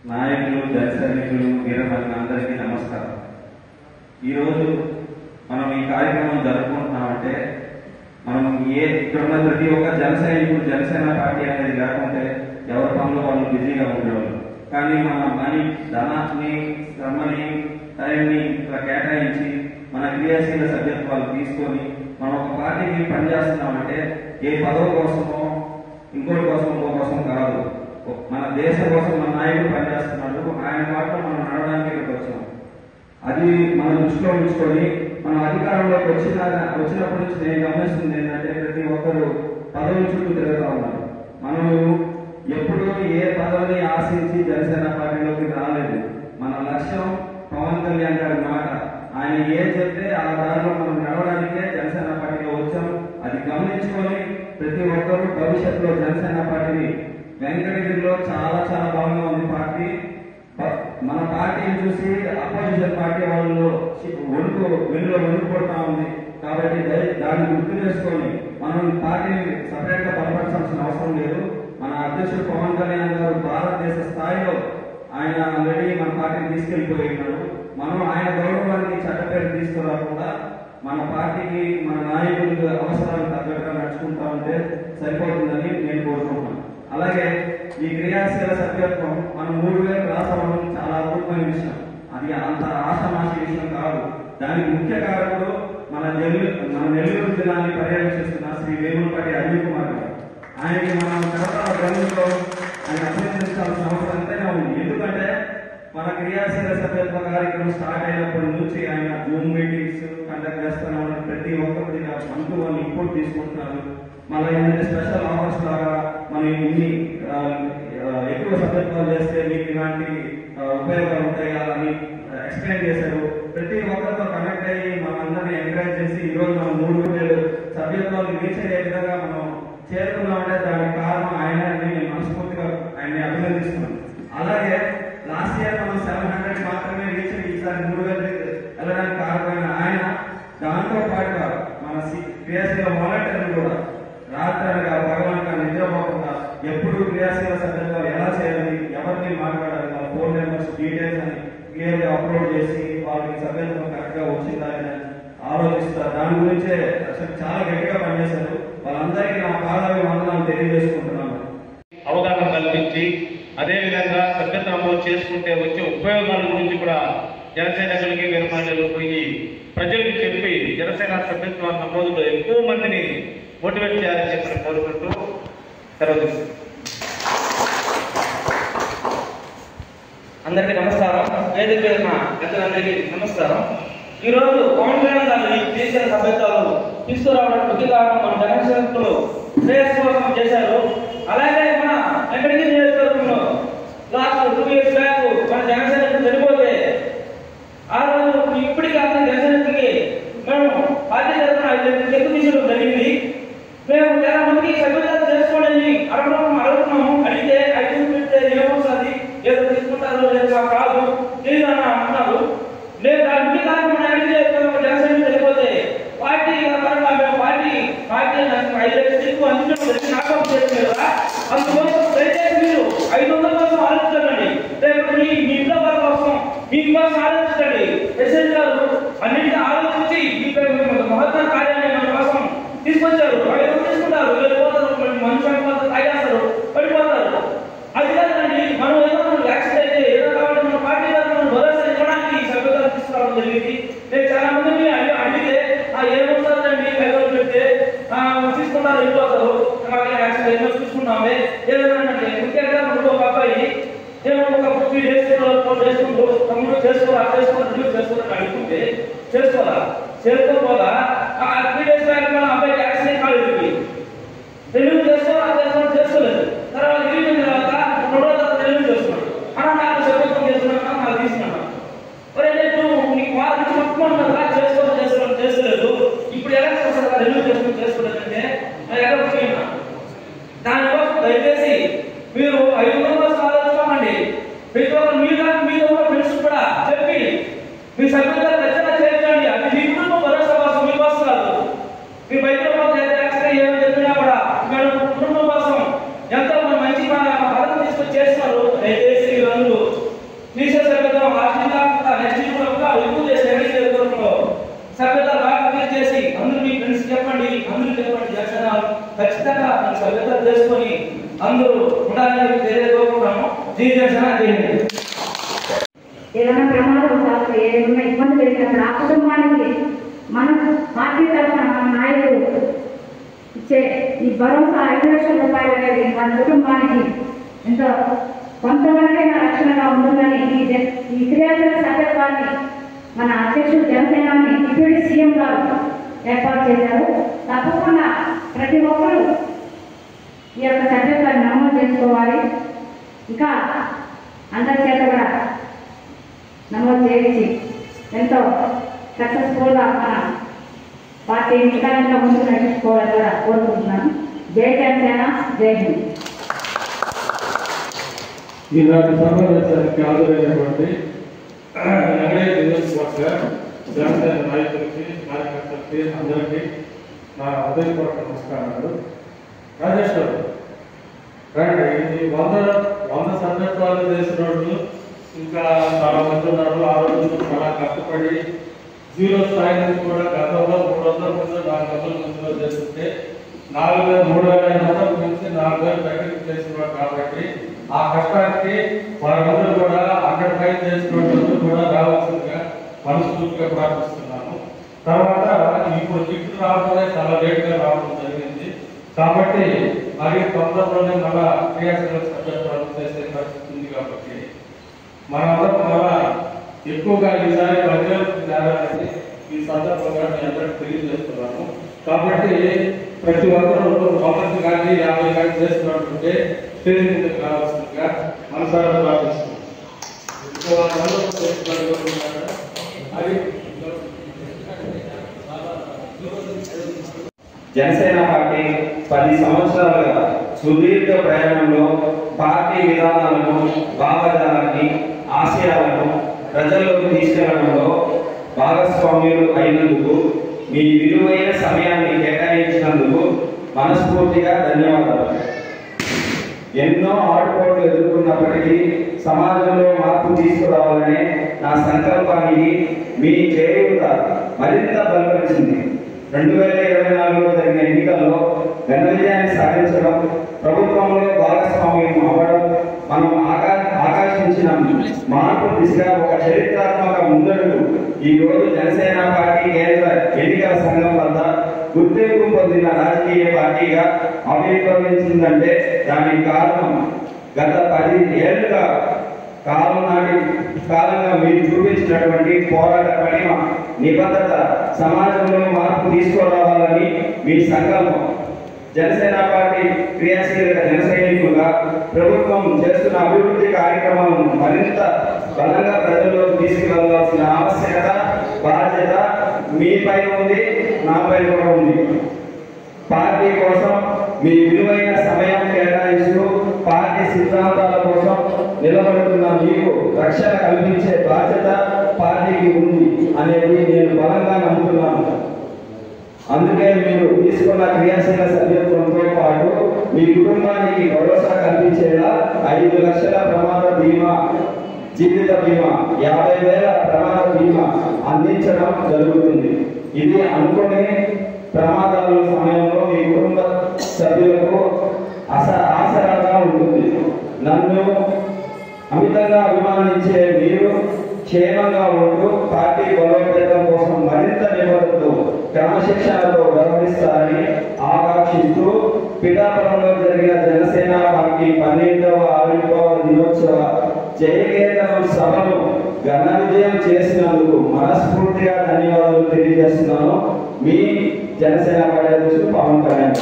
నాయకులు, జన సైనికులు, వీరమల్లి అందరికీ నమస్కారం. ఈరోజు మనం ఈ కార్యక్రమం జరుపుకుంటున్నామంటే మనం ఇక్కడ ఉన్న ప్రతి ఒక్క జన సైనికుడు జనసేన పార్టీ అనేది లేకుంటే ఎవరి పనులు వాళ్ళు బిజీగా ఉండేవాళ్ళు. కానీ మన మనీ, ధనాన్ని, శ్రమని, టైంని ఇట్లా కేటాయించి మన క్రియాశీల సభ్యత్వాలు తీసుకొని మనం ఒక పార్టీకి పనిచేస్తున్నామంటే ఏ పదవి కోసమో ఇంకోటి కోసం కాదు. మన దేశం కోసం మన నాయకుడు పనిచేస్తున్నాడు. ఆయన మాటలో మనం నడవడానికి ఇక్కడికి వచ్చాం. అది మన దృష్టిలో ఉంచుకొని మనం అధికారంలోకి వచ్చినప్పటి నుంచి నేను గమనిస్తుంది ఏంటంటే ప్రతి ఒక్కరు పదవుల చుట్టూ తిరుగుతూ ఉన్నారు. మనం ఎప్పుడూ ఏ పదవిని ఆశించి జనసేన పార్టీలోకి రాలేదు. మన లక్ష్యం పవన్ కళ్యాణ్ గారి మాట. ఆయన ఏం చెప్తే ఆ దారిలో మనం నడవడానికే జనసేన పార్టీలో వచ్చాం. అది గమనించుకొని ప్రతి ఒక్కరూ భవిష్యత్తులో జనసేన పార్టీని వెంకటగిరిలో చాలా బాగా ఉంది పార్టీ. మన పార్టీని చూసి అపోజిషన్ పార్టీ వాళ్ళు వెన్నులో పడుతూ ఉంది. కాబట్టి దాన్ని గుర్తు చేసుకొని మనం పార్టీని సపరేట్ గా బలపరచాల్సిన అవసరం లేదు. మన అధ్యక్షుడు పవన్ కళ్యాణ్ గారు భారతదేశ స్థాయిలో ఆయన ఆల్రెడీ మన పార్టీని తీసుకెళ్లిపోయినాడు. మనం ఆయన గౌరవానికి చట్టపేరు తీసుకురాకుండా మన పార్టీకి, మన నాయకులకు అవసరాలు తగ్గట్టుగా నడుచుకుంటా ఉంటే సరిపోతుందని నేను కోరుకుంటున్నాను. అలాగే ఈ క్రియాశీల సభ్యత్వం మనం 3000 రాసడం చాలా అద్భుతమైన విషయం. అది అంత ఆషామాషి విషయం కాదు. దానికి ముఖ్య కారకుడు మన నెల్లూరు జిల్లాని పర్యవేక్షిస్తున్న శ్రీ వేములపాటి అనిల్ కుమార్ గారు. ఆయనకి మనం కడప గ్రంథంలో ఆయన అభినందించాల్సిన అవసరం ఎంతైనా ఉంది. ఎందుకంటే మన క్రియాశీల సభ్యత్వ కార్యక్రమం స్టార్ట్ అయినప్పటి నుంచి ఆయన జూమ్ మీటింగ్స్ కండక్ట్ చేస్తూనే ఉన్నారు. ప్రతి ఒక్కరి మనకు వాళ్ళు ఇంపోర్ట్ తీసుకుంటున్నారు. మళ్ళీ ఏంటంటే స్పెషల్ ఆఫర్స్ లాగా మనం ఇన్ని ఎక్కువ సభ్యత్వాలు చేస్తే మీకు ఇలాంటి ఉపయోగాలు ఉంటాయా అని ఎక్స్ప్లెయిన్ చేశారు. ప్రతి ఒక్కరితో కనెక్ట్ అయ్యి మన అందరినీ ఎంకరేజ్ చేసి ఈరోజు మనం 3000 సభ్యత్వాలు రీచ్ అయ్యే విధంగా మనం చేరుకున్నామంటే దానికి కారణం ఆయన అని నేను మనస్ఫూర్తిగా ఆయన్ని అభినందిస్తున్నాను. అలాగే లాస్ట్ ఇయర్ మనం 700 మాత్రమే రీచ్ అయ్యి ఈసారి 3000 వెళ్ళడానికి కారణమైన ఆయన దాంతో పాటుగా మన క్రియాశీల వాలంటీర్లు కూడా రాత్రనగా పగలనగా నిద్రపోకుండా ఎప్పుడు క్రియాశీల సభ్యత్వాలు ఎలా చేయాలి, ఎవరిని మాట్లాడాలి, వాళ్ళ ఫోన్ నెంబర్స్ డీటెయిల్స్ అని క్లియర్ గా అప్లోడ్ చేసి వాళ్ళకి సభ్యత్వం కరెక్ట్ గా వచ్చిందా అని ఆలోచిస్తారు. దాని గురించే అసలు చాలా గట్టిగా పనిచేశారు. వాళ్ళందరికీ నా పాదాభివందనాలు తెలియజేసుకుంటున్నాను. అవగాహన కల్పించి అదేవిధంగా సభ్యత్వం నమోదు చేసుకుంటే వచ్చే ఉపయోగాల గురించి కూడా జనసైనికులకి, వీరమహిళలకు పోయి ప్రజలకు చెప్పి జనసేన సభ్యత్వ నమోదులో ఎక్కువ మందిని మోటివేట్ చేయాలని చెప్పి కోరుకుంటూ సెలవు. అందరికీ నమస్కారం. వేదిక మీద పెద్దలందరికీ నమస్కారం. ఈరోజు పవన్ కళ్యాణ్ గారు ఈ దేశ సభ్యత్వాలు తీసుకురావడానికి ముఖ్య కారణం మన జనసైనికులు శ్రేయస్ కోసం చేశారు. అలాగే మన వెంకటగిరి నియోజకవర్గంలో లాస్ట్ 2 years బ్యాక్ మన జనసైనికులు చనిపోతే ఆ రోజు ఇప్పటికీ అందరి జనసైనికులకి మేము పార్టీ తరఫున 5 చెక్కు తీసుకోవడం జరిగింది. మేము చాలా మందికి సభ్యత్వం చేసుకోండి అడుగుతున్నాము. అడిగితే 5 పెడితే ఏమవుతుంది, ఏదో తీసుకుంటారు, లేదు కాదు లేదు అని అంటున్నారు. లేదు దాని ముఖ్య కారణం మన అడిగితే జనసైనికులు చనిపోతే పార్టీ మేము పార్టీ 5 లక్షల చెక్కు అందించడం నాకం చేస్తుంది కదా. అందుకోసం దయచేసి మీరు 500 కోసం ఆలోచించండి. రేపు మీ ఇంట్లో వాళ్ళ కోసం మీకోసం ఆలోచించండి. ఎస్ఎన్ గారు అన్నింటినీ ఆలోచించి మహత్వ కార్యాన్ని మన కోసం తీసుకొచ్చారు. వాళ్ళు తీసుకుంటారు, వెళ్ళిపోతారు, మనుషులు తాగేస్తారు, పడిపోతారు. అది కాదండి, మనం ఏదో యాక్సిడెంట్ అయితే ఏదో కాబట్టి మన పార్టీ మనం భరోసా ఇవ్వడానికి సభ్యత్వం తీసుకురావడం జరిగింది. నేను చాలా మందిని అడిగితే ఏమవుతుందండి 500 పెడితే తీసుకుంటారు, వెళ్ళిపోతారు, యాక్సిడెంట్ ఎన్నో తీసుకున్నామే ఏదంటే ముఖ్యంగా మనకు ఒక అబ్బాయి నేను ఒక 3 days చేసుకుంటూ తమ్ముడు చేసుకోవాలని అడుగుతుంటే చేసుకోపోగా 3 days బ్యాక్ మన అబ్బాయికి యాక్సిడెంట్ కాలేదు. తెలుగు చేసుకోలేదు. తర్వాత తిరిగిన తర్వాత 2 రోజుల తర్వాత తెలుగు చేసుకున్నాడు. అలా నాకు సభ్యత్వం చేసుకున్నాను, నాకు తీసుకున్నాను. నీకు వాళ్ళ నుంచి మొత్తం చేసుకోలేదు. ఇప్పుడు ఎలా చేస్తారు తెలుగు చేసుకోలేదంటే ఎలా పోయినా దానికోసం దయచేసి మీరు 500 కోసం ఆలోచించమండి. ప్రతి ఒక్కరు మీరు ఫ్రెండ్స్ కూడా చెప్పి మీ సభ్యులుగా రచన చేయించండి. అది మీ కుటుంబం భరోసా కోసం, మీకోసం కాదు. మీ బయట ఏమి చెప్పినా కూడా కుటుంబం కోసం ఎంతో మంచి పదం తీసుకొచ్చి చేస్తున్నారు. దయచేసి జై జనసేన జై హింద్. ఏదైనా ప్రమాదం కాదు, ఏదైనా ఇబ్బంది జరిగినప్పుడు ఆ కుటుంబానికి మన పార్టీ తరఫున మన నాయకుడు ఇచ్చే ఈ భరోసా 5 లక్షల రూపాయలు అనేది మన కుటుంబానికి ఎంతో కొంతవరకైనా రక్షణగా ఉంటుందని ఈ క్రియాశీల సభ్యత్వాన్ని మన అధ్యక్షుడు జనసేనాని డిప్యూటీ సీఎం గారు ఏర్పాటు చేశారు. తప్పకుండా ప్రతి ఒక్కరూ ఈ యొక్క సభ్యత్వాన్ని నమోదు చేసుకోవాలి. ఇంకా అందరి చేత కూడా నమోదు చేయించి ఎంతో సక్సెస్ఫుల్గా మన పార్టీ ఇంకా ముందుకు నడిపించుకోవాలని కూడా కోరుకుంటున్నాను. జై జనసేన జై హింద్. ఈనాటి సమావేశానికి హాజరైనటువంటి నగర నియోజకవర్గ జనసేన నాయకులకి కార్యకర్తలకి అందరికీ నా హృదయపూర్వక నమస్కారాలు. రాజేశ్వర్ రండి, ఇది 100 సభ్యత్వాలు చేసిన వాళ్ళు ఇంకా చాలా మంది ఉన్నారు. ఆ రోజు చాలా కష్టపడి 0 స్థాయి నుంచి కూడా గతంలో 300 మంది 400 మందిలో చేస్తుంటే 3,500 నుంచి 4,000 దగ్గరికి చేసినారు. కాబట్టి ఆ కష్టానికి వారందరూ కూడా అక్కడిపై చేసినట్టు కూడా రావాల్సిందిగా మనస్ఫూర్తిగా ప్రార్థిస్తున్నాను. తర్వాత ఇప్పుడు గిఫ్ట్ రావడమే చాలా లేట్గా రావడం జరిగింది. కాబట్టి మరి తొందరలోనే మళ్ళా క్రియాశీల సభ్యత్వాలు చేసే పరిస్థితి ఉంది. కాబట్టి మనందరం మళ్ళా ఎక్కువగా ఈసారి 10,000 చేరాలని ఈ సందర్భంగా మీ అందరికి తెలియజేస్తున్నాను. కాబట్టి ప్రతి ఒక్కరూ 100 కానీ 50 కానీ చేస్తున్నట్టుంటే స్టేజ్ మీదకి రావాల్సిందిగా మనసారా ప్రార్థిస్తున్నాను. జనసేన పార్టీ 10 సంవత్సరాలుగా సుదీర్ఘ ప్రయాణంలో పార్టీ విధానాలను, భావజాలాన్ని, ఆశయాలను ప్రజల్లోకి తీసుకెళ్లడంలో భాగస్వామ్యులు అయినందుకు, మీ విలువైన సమయాన్ని కేటాయించినందుకు మనస్ఫూర్తిగా ధన్యవాదాలు. ఎన్నో ఆటుపోట్లు ఎదుర్కొన్నప్పటికీ సమాజంలో మార్పు తీసుకురావాలనే నా సంకల్పానికి మీ చేయూత మరింత బలపరిచింది. 2024లో జరిగిన ఎన్నికల్లో ఘన విజయాన్ని సాధించడం, ప్రభుత్వంలో భాగస్వామ్యం అవ్వడం, మనం ఆకాంక్షించిన మార్పు దిశగా ఒక చరిత్రాత్మక ముందడుగు ఈ రోజు జనసేన పార్టీ కేంద్ర ఎన్నికల సంఘం వద్ద గుర్తింపు పొందిన రాజకీయ పార్టీగా ఆవిర్భవించిందంటే దానికి కారణం గత 10 ఏళ్లుగా కాలంగా మీరు చూపించినటువంటి పోరాట పడిమ, నిబద్ధత, సమాజంలో మార్పు తీసుకురావాలని మీ సంకల్పం. జనసేన పార్టీ క్రియాశీల జన సైనికులుగా ప్రభుత్వం చేస్తున్న అభివృద్ధి కార్యక్రమాలను మరింత బలంగా ప్రజల్లోకి తీసుకువెళ్లాల్సిన ఆవశ్యకత, బాధ్యత మీపై ఉంది, నాపై కూడా ఉంది. పార్టీ కోసం మీ విలువైన సమయం కేటాయిస్తూ పార్టీ సిద్ధాంతాల కోసం నిలబడుతున్న మీకు రక్షణ కల్పించే బాధ్యత పార్టీకి ఉంది అనేది నేను బలంగా నమ్ముతున్నాను. అందుకే మీరు తీసుకున్న క్రియాశీల సభ్యత్వంతో పాటు మీ కుటుంబానికి భరోసా కల్పించేలా 5 లక్షల ప్రమాద బీమా, జీవిత బీమా, 50,000 ప్రమాద బీమా అందించడం జరుగుతుంది. ఇది అనుకునే ప్రమాదాల సమయంలో మీ కుటుంబ సభ్యులకు ఆసరాగా ఉంటుంది. నన్ను అమితంగా అభిమానించే మీరు క్షేమంగా ఉంటూ పార్టీ బలోపేతం కోసం మరింత నిబద్ధతతో, క్రమశిక్షణతో వ్యవహరిస్తారని ఆకాంక్షిస్తూ పిఠాపురంలో జరిగిన జనసేన పార్టీ 12వ ఆవిర్భావ దినోత్సవ జయకేతనం సభను ఘన విజయం చేసినందుకు మనస్ఫూర్తిగా ధన్యవాదాలు తెలియజేస్తున్నాను. మీ జనసేన పార్టీ అధ్యక్షుడు పవన్ కళ్యాణ్.